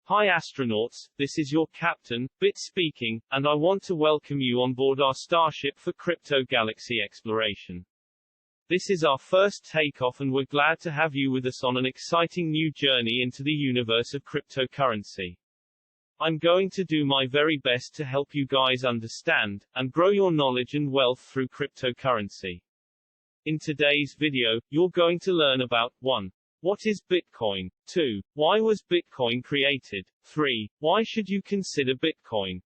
Hi astronauts, this is your captain, Bit speaking, and I want to welcome you on board our starship for crypto galaxy exploration. This is our first takeoff and we're glad to have you with us on an exciting new journey into the universe of cryptocurrency. I'm going to do my very best to help you guys understand, and grow your knowledge and wealth through cryptocurrency. In today's video, you're going to learn about 1. What is Bitcoin? 2. Why was Bitcoin created? 3. Why should you consider Bitcoin?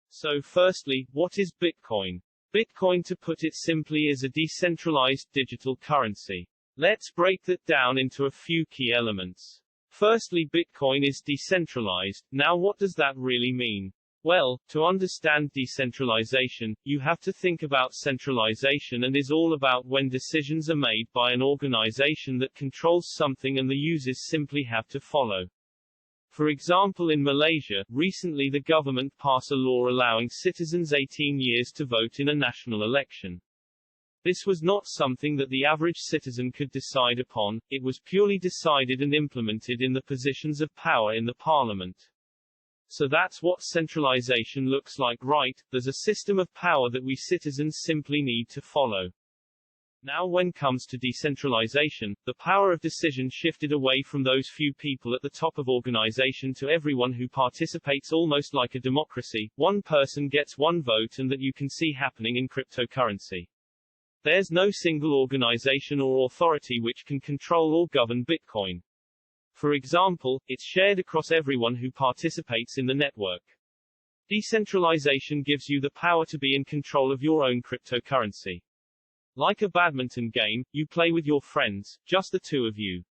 So firstly, what is Bitcoin? Bitcoin, to put it simply, is a decentralized digital currency. Let's break that down into a few key elements. Firstly, Bitcoin is decentralized. Now what does that really mean? Well, to understand decentralization, you have to think about centralization, and is all about when decisions are made by an organization that controls something and the users simply have to follow. For example, in Malaysia, recently the government passed a law allowing citizens 18 years to vote in a national election. This was not something that the average citizen could decide upon, it was purely decided and implemented in the positions of power in the parliament. So that's what centralization looks like, right? There's a system of power that we citizens simply need to follow. Now when comes to decentralization, the power of decision shifted away from those few people at the top of organization to everyone who participates, almost like a democracy. One person gets one vote, and that you can see happening in cryptocurrency. There's no single organization or authority which can control or govern Bitcoin. For example, it's shared across everyone who participates in the network. Decentralization gives you the power to be in control of your own cryptocurrency. Like a badminton game, you play with your friends, just the two of you.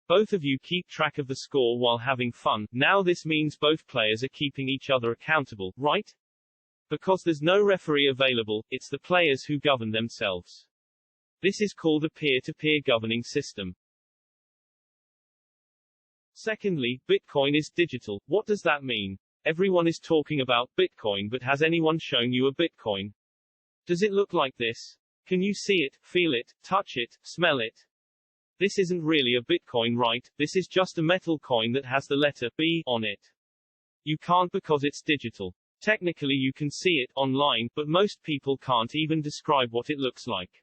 Both of you keep track of the score while having fun. Now this means both players are keeping each other accountable, right? Because there's no referee available, it's the players who govern themselves. This is called a peer-to-peer governing system. Secondly, Bitcoin is digital. What does that mean? Everyone is talking about Bitcoin, but has anyone shown you a Bitcoin? Does it look like this? Can you see it, feel it, touch it, smell it? This isn't really a Bitcoin, right? This is just a metal coin that has the letter B on it. You can't because it's digital. Technically you can see it online, but most people can't even describe what it looks like.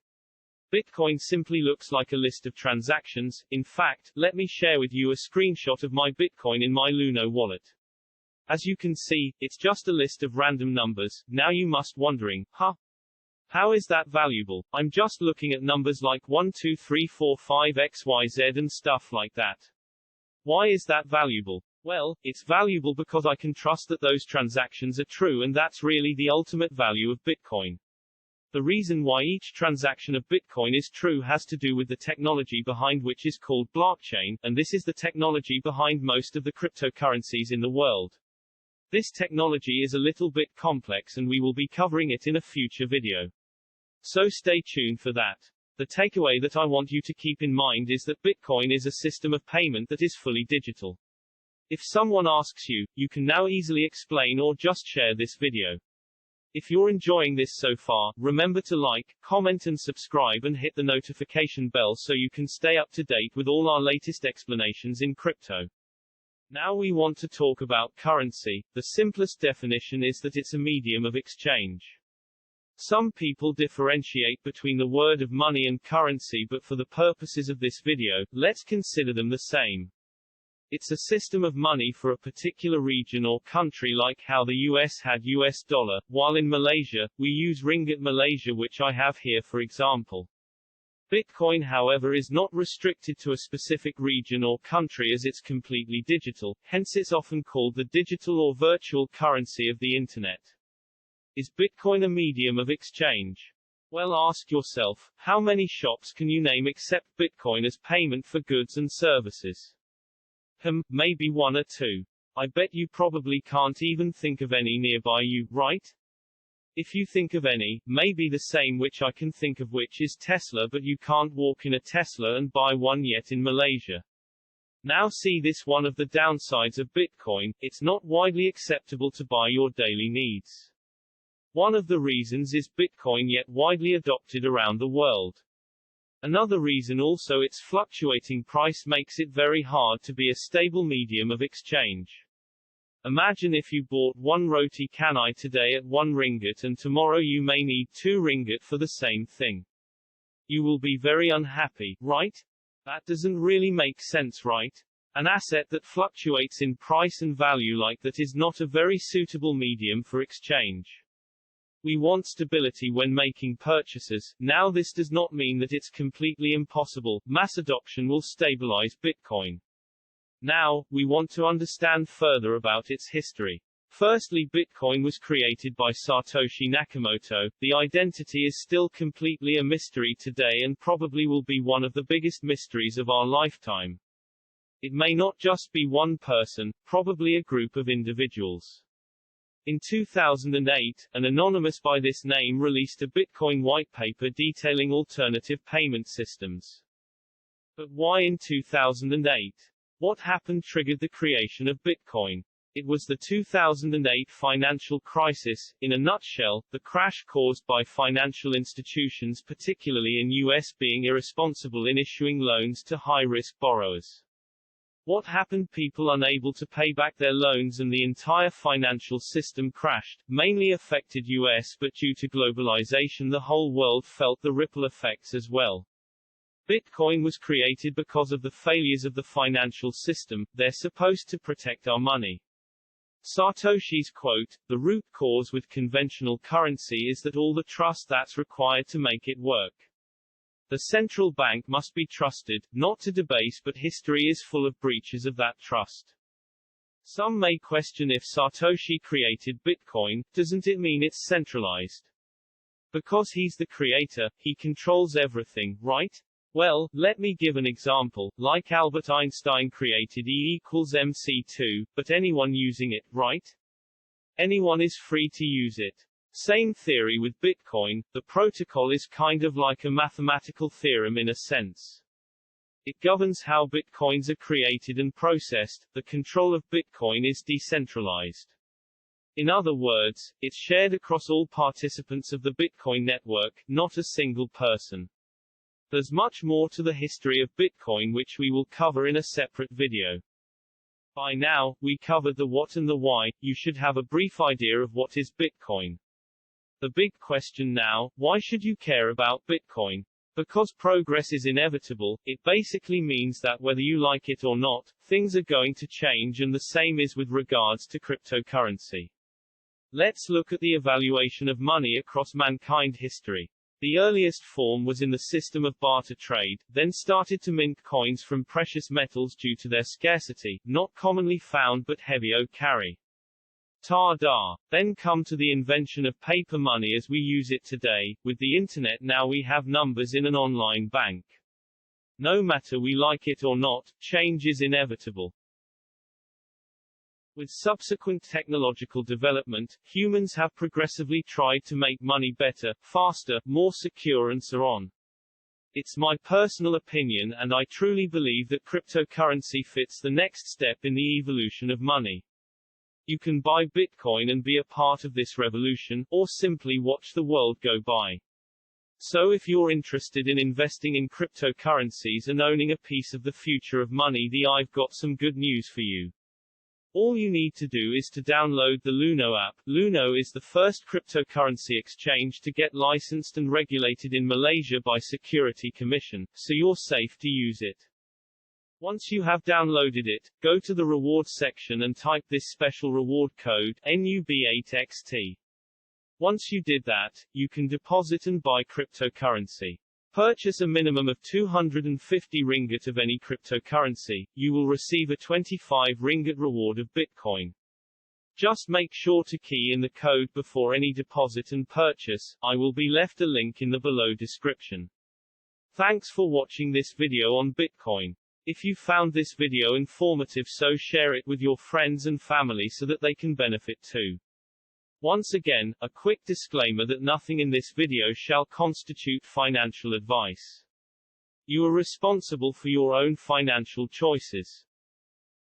Bitcoin simply looks like a list of transactions. In fact, let me share with you a screenshot of my Bitcoin in my Luno wallet. As you can see, it's just a list of random numbers. Now you must wondering, how is that valuable? I'm just looking at numbers like 1 2 3 4 5 XYZ and stuff like that. Why is that valuable? Well, it's valuable because I can trust that those transactions are true, and that's really the ultimate value of Bitcoin. The reason why each transaction of Bitcoin is true has to do with the technology behind, which is called blockchain, and this is the technology behind most of the cryptocurrencies in the world. This technology is a little bit complex and we will be covering it in a future video. So stay tuned for that. The takeaway that I want you to keep in mind is that Bitcoin is a system of payment that is fully digital. If someone asks you, you can now easily explain or just share this video. If you're enjoying this so far, remember to like, comment and subscribe, and hit the notification bell so you can stay up to date with all our latest explanations in crypto. Now we want to talk about currency. The simplest definition is that it's a medium of exchange. Some people differentiate between the word of money and currency, but for the purposes of this video, let's consider them the same. It's a system of money for a particular region or country, like how the US had US dollar, while in Malaysia, we use ringgit Malaysia, which I have here for example. Bitcoin, however, is not restricted to a specific region or country as it's completely digital, hence it's often called the digital or virtual currency of the internet. Is Bitcoin a medium of exchange? Well, ask yourself, how many shops can you name accept Bitcoin as payment for goods and services? Maybe one or two. I bet you probably can't even think of any nearby you, right? If you think of any, maybe the same which I can think of, which is Tesla, but you can't walk in a Tesla and buy one yet in Malaysia. Now see this one of the downsides of Bitcoin, it's not widely acceptable to buy your daily needs. One of the reasons is Bitcoin yet widely adopted around the world. Another reason also its fluctuating price makes it very hard to be a stable medium of exchange. Imagine if you bought 1 roti canai today at 1 ringgit and tomorrow you may need 2 ringgit for the same thing. You will be very unhappy, right? That doesn't really make sense, right? An asset that fluctuates in price and value like that is not a very suitable medium for exchange. We want stability when making purchases. Now this does not mean that it's completely impossible. Mass adoption will stabilize Bitcoin. Now, we want to understand further about its history. Firstly, Bitcoin was created by Satoshi Nakamoto. The identity is still completely a mystery today and probably will be one of the biggest mysteries of our lifetime. It may not just be one person, probably a group of individuals. In 2008, an anonymous by this name released a Bitcoin whitepaper detailing alternative payment systems. But why in 2008? What happened triggered the creation of Bitcoin? It was the 2008 financial crisis. In a nutshell, the crash caused by financial institutions, particularly in US, being irresponsible in issuing loans to high-risk borrowers. What happened? People unable to pay back their loans and the entire financial system crashed, mainly affected US, but due to globalization the whole world felt the ripple effects as well. Bitcoin was created because of the failures of the financial system. They're supposed to protect our money. Satoshi's quote, "The root cause with conventional currency is that all the trust that's required to make it work. The central bank must be trusted, not to debase, but history is full of breaches of that trust." Some may question if Satoshi created Bitcoin, doesn't it mean it's centralized? Because he's the creator, he controls everything, right? Well, let me give an example. Like Albert Einstein created E equals mc2, but anyone using it, right? Anyone is free to use it. Same theory with Bitcoin. The protocol is kind of like a mathematical theorem in a sense. It governs how Bitcoins are created and processed. The control of Bitcoin is decentralized. In other words, it's shared across all participants of the Bitcoin network, not a single person. There's much more to the history of Bitcoin which we will cover in a separate video. By now, we covered the what and the why. You should have a brief idea of what is Bitcoin. The big question now, why should you care about Bitcoin? Because progress is inevitable. It basically means that whether you like it or not, things are going to change, and the same is with regards to cryptocurrency. Let's look at the evaluation of money across mankind history. The earliest form was in the system of barter trade, then started to mint coins from precious metals due to their scarcity, not commonly found but heavy o carry. Ta-da! Then come to the invention of paper money as we use it today. With the internet now we have numbers in an online bank. No matter we like it or not, change is inevitable. With subsequent technological development, humans have progressively tried to make money better, faster, more secure and so on. It's my personal opinion and I truly believe that cryptocurrency fits the next step in the evolution of money. You can buy Bitcoin and be a part of this revolution, or simply watch the world go by. So if you're interested in investing in cryptocurrencies and owning a piece of the future of money, I've got some good news for you. All you need to do is to download the Luno app. Luno is the first cryptocurrency exchange to get licensed and regulated in Malaysia by Security Commission, so you're safe to use it. Once you have downloaded it, go to the reward section and type this special reward code, NUB8XT. Once you did that, you can deposit and buy cryptocurrency. Purchase a minimum of 250 ringgit of any cryptocurrency, you will receive a 25 ringgit reward of Bitcoin. Just make sure to key in the code before any deposit and purchase. I will be left a link in the below description. Thanks for watching this video on Bitcoin. If you found this video informative, so share it with your friends and family so that they can benefit too. Once again, a quick disclaimer that nothing in this video shall constitute financial advice. You are responsible for your own financial choices.